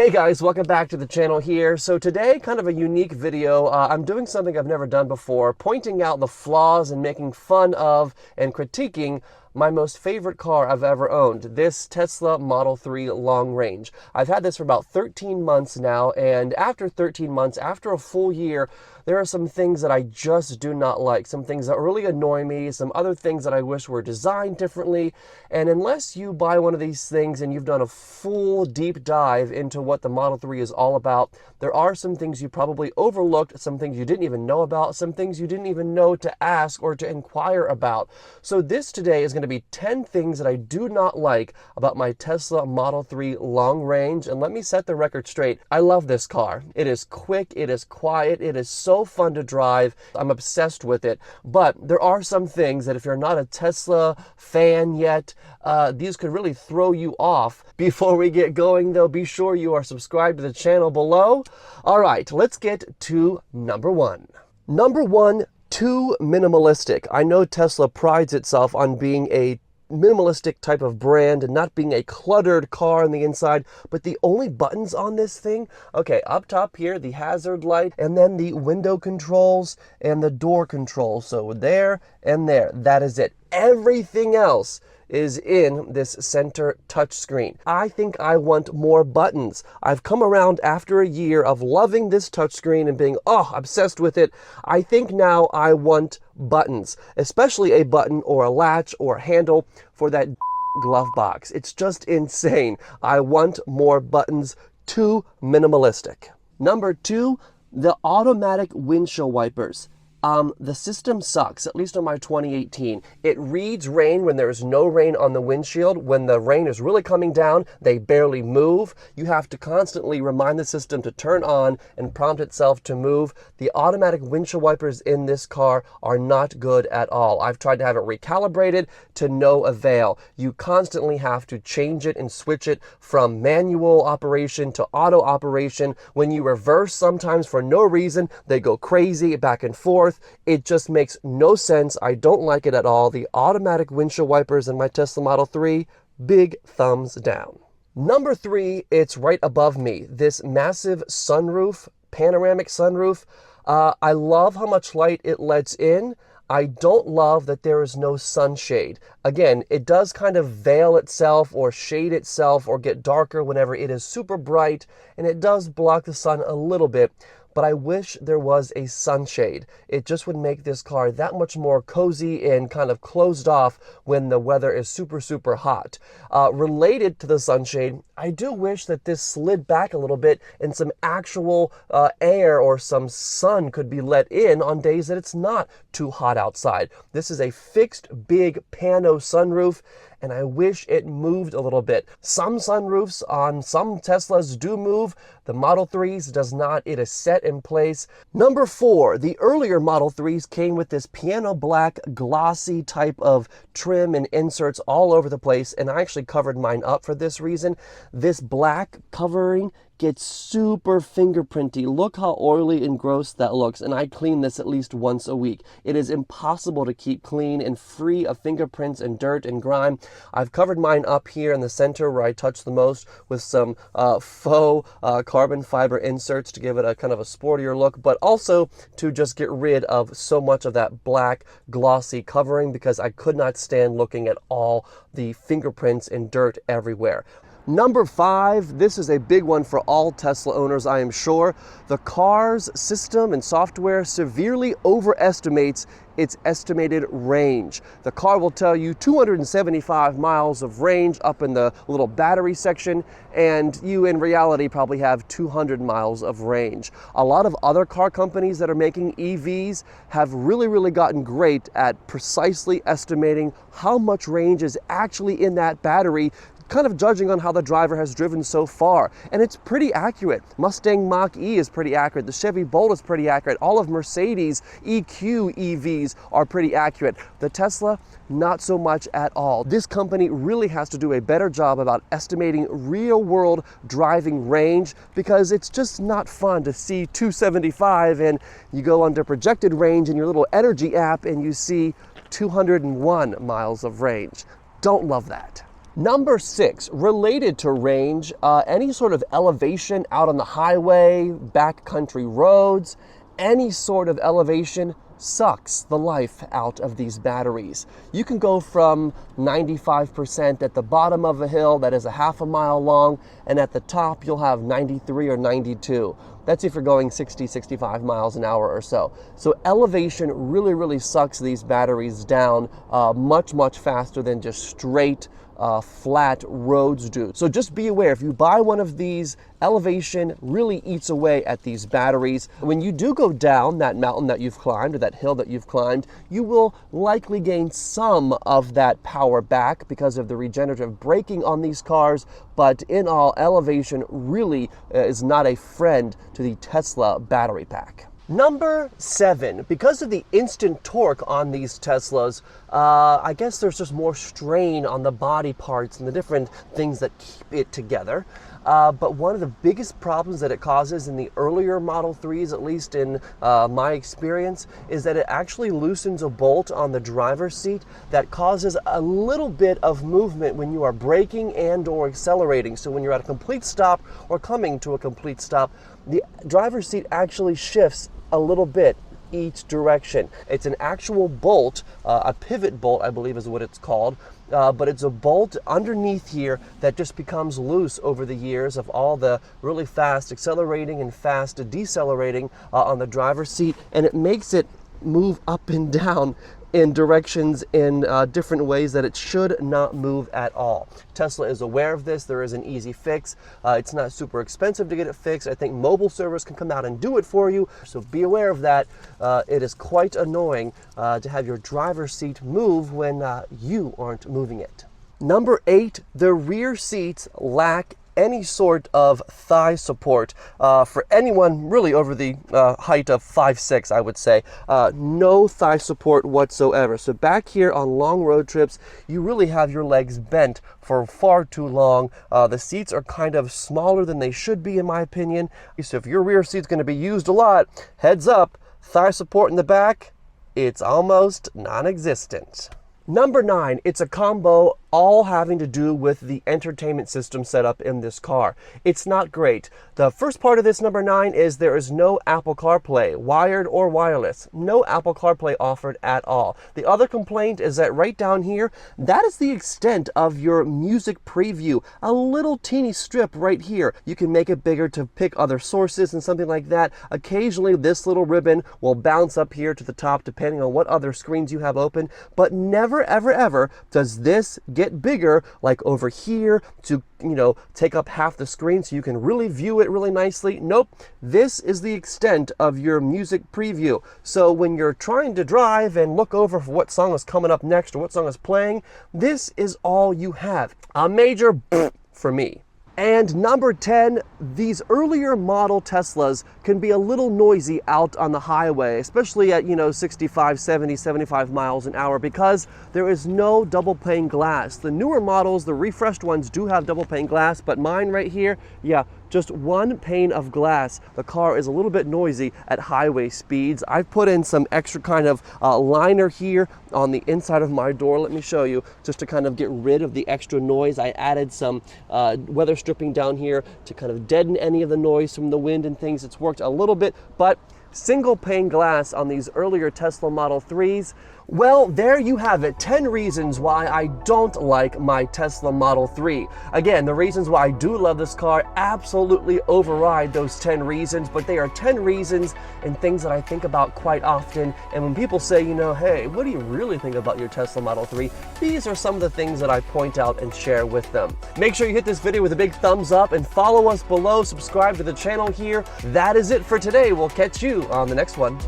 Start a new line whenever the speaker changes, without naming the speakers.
Hey guys, welcome back to the channel here. So today, kind of a unique video. I'm doing something I've never done before, pointing out the flaws and making fun of and critiquing my most favorite car I've ever owned, this Tesla Model 3 long range. I've had this for about 13 months now, and after 13 months, after a full year, there are some things that I just do not like, some things that really annoy me, some other things that I wish were designed differently, and unless you buy one of these things and you've done a full deep dive into what the Model 3 is all about, there are some things you probably overlooked, some things you didn't even know about, some things you didn't even know to ask or to inquire about. So this today is going to be 10 things that I do not like about my Tesla Model 3 long range. And let me set the record straight. I love this car. It is quick. It is quiet. It is so fun to drive. I'm obsessed with it. But there are some things that if you're not a Tesla fan yet, these could really throw you off. Before we get going though, be sure you are subscribed to the channel below. All right, let's get to number one. Number one, too minimalistic. I know Tesla prides itself on being a minimalistic type of brand and not being a cluttered car on the inside, but the only buttons on this thing, okay, up top here, the hazard light, and then the window controls and the door controls. So there and there, that is it. Everything else is in this center touchscreen. I think I want more buttons. I've come around after a year of loving this touchscreen and being, obsessed with it. I think now I want buttons, especially a button or a latch or a handle for that glove box. It's just insane. I want more buttons. Too minimalistic. Number two, the automatic windshield wipers. The system sucks, at least on my 2018. It reads rain when there's no rain on the windshield. When the rain is really coming down, they barely move. You have to constantly remind the system to turn on and prompt itself to move. The automatic windshield wipers in this car are not good at all. I've tried to have it recalibrated to no avail. You constantly have to change it and switch it from manual operation to auto operation. When you reverse sometimes for no reason, they go crazy back and forth. It just makes no sense. I don't like it at all. The automatic windshield wipers in my Tesla Model 3, big thumbs down. Number three, it's right above me. This massive sunroof, panoramic sunroof. I love how much light it lets in. I don't love that there is no sunshade. Again, it does kind of veil itself or shade itself or get darker whenever it is super bright, and it does block the sun a little bit. But I wish there was a sunshade. It just would make this car that much more cozy and kind of closed off when the weather is super, super hot. Related to the sunshade, I do wish that this slid back a little bit and some actual air or some sun could be let in on days that it's not too hot outside. This is a fixed big pano sunroof, and I wish it moved a little bit. Some sunroofs on some Teslas do move. The Model 3s does not. It is set in place. Number four, the earlier Model 3s came with this piano black glossy type of trim and inserts all over the place, and I actually covered mine up for this reason. This black covering gets super fingerprinty. Look how oily and gross that looks, and I clean this at least once a week. It is impossible to keep clean and free of fingerprints and dirt and grime. I've covered mine up here in the center where I touch the most with some faux carbon fiber inserts to give it a kind of a sportier look, but also to just get rid of so much of that black glossy covering because I could not stand looking at all the fingerprints and dirt everywhere. Number five, this is a big one for all Tesla owners, I am sure. The car's system and software severely overestimates its estimated range. The car will tell you 275 miles of range up in the little battery section, and you in reality probably have 200 miles of range. A lot of other car companies that are making EVs have really gotten great at precisely estimating how much range is actually in that battery, kind of judging on how the driver has driven so far. And it's pretty accurate. Mustang Mach-E is pretty accurate. The Chevy Bolt is pretty accurate. All of Mercedes EQ EVs are pretty accurate. The Tesla, not so much at all. This company really has to do a better job about estimating real world driving range, because it's just not fun to see 275 and you go under projected range in your little energy app and you see 201 miles of range. Don't love that. Number 6, related to range, any sort of elevation out on the highway, backcountry roads, any sort of elevation sucks the life out of these batteries. You can go from 95% at the bottom of a hill that is a half a mile long, and at the top you'll have 93 or 92. That's if you're going 60, 65 miles an hour or so. So elevation really sucks these batteries down much faster than just straight flat roads do. So just be aware, if you buy one of these, elevation really eats away at these batteries. When you do go down that mountain that you've climbed or that hill that you've climbed, you will likely gain some of that power back because of the regenerative braking on these cars, but in all, elevation really is not a friend to the Tesla battery pack. Number 7, because of the instant torque on these Teslas, I guess there's just more strain on the body parts and the different things that keep it together. But one of the biggest problems that it causes in the earlier Model 3s, at least in my experience, is that it actually loosens a bolt on the driver's seat that causes a little bit of movement when you are braking and or accelerating. So when you're at a complete stop or coming to a complete stop, the driver's seat actually shifts a little bit each direction. It's an actual bolt, a pivot bolt, I believe is what it's called, but it's a bolt underneath here that just becomes loose over the years of all the really fast accelerating and fast decelerating on the driver's seat, and it makes it move up and down in directions in different ways that it should not move at all. Tesla is aware of this. There is an easy fix. It's not super expensive to get it fixed. I think mobile servers can come out and do it for you, so be aware of that. It is quite annoying to have your driver's seat move when you aren't moving it. Number 8, the rear seats lack any sort of thigh support for anyone really over the height of 5'6", I would say. No thigh support whatsoever. So back here on long road trips, you really have your legs bent for far too long. The seats are kind of smaller than they should be, in my opinion. So if your rear seat's going to be used a lot, heads up, thigh support in the back, it's almost non-existent. Number 9, it's a combo all having to do with the entertainment system setup in this car. It's not great. The first part of this number 9 is there is no Apple CarPlay, wired or wireless. No Apple CarPlay offered at all. The other complaint is that right down here, that is the extent of your music preview. A little teeny strip right here. You can make it bigger to pick other sources and something like that. Occasionally, this little ribbon will bounce up here to the top depending on what other screens you have open, but never, ever does this get bigger, like over here, to take up half the screen so you can really view it really nicely. Nope, this is the extent of your music preview. So when you're trying to drive and look over for what song is coming up next or what song is playing, this is all you have. A major for me. And number 10, these earlier model Teslas can be a little noisy out on the highway, especially at 65, 70, 75 miles an hour, because there is no double pane glass. The newer models, the refreshed ones, do have double pane glass, but mine right here, yeah, just one pane of glass. The car is a little bit noisy at highway speeds. I've put in some extra kind of liner here on the inside of my door. Let me show you, just to kind of get rid of the extra noise. I added some weather stripping down here to kind of deaden any of the noise from the wind and things. It's worked a little bit, but single pane glass on these earlier Tesla Model 3s. Well, there you have it. 10 reasons why I don't like my Tesla Model 3. Again, the reasons why I do love this car absolutely override those 10 reasons, but they are 10 reasons and things that I think about quite often. And when people say, hey, what do you really think about your Tesla Model 3? These are some of the things that I point out and share with them. Make sure you hit this video with a big thumbs up and follow us below. Subscribe to the channel here. That is it for today. We'll catch you on the next one.